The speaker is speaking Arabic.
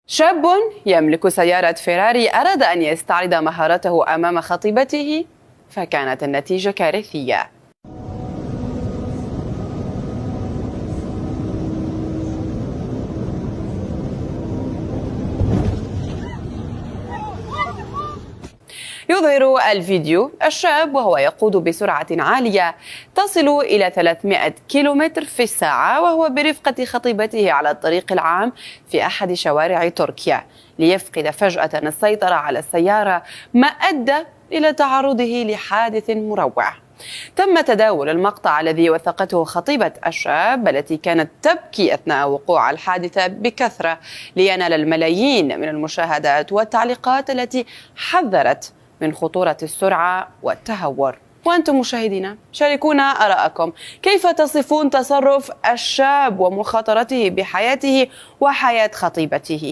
شاب يملك سيارة فيراري أراد أن يستعرض مهارته أمام خطيبته، فكانت النتيجة كارثية. يظهر الفيديو الشاب وهو يقود بسرعة عالية تصل إلى 300 كيلومتر في الساعة، وهو برفقة خطيبته على الطريق العام في أحد شوارع تركيا، ليفقد فجأة السيطرة على السيارة، ما أدى إلى تعرضه لحادث مروع. تم تداول المقطع الذي وثقته خطيبة الشاب التي كانت تبكي أثناء وقوع الحادثة بكثرة، لينال الملايين من المشاهدات والتعليقات التي حذرت من خطورة السرعة والتهور. وأنتم مشاهدينا شاركونا آراءكم، كيف تصفون تصرف الشاب ومخاطرته بحياته وحياة خطيبته؟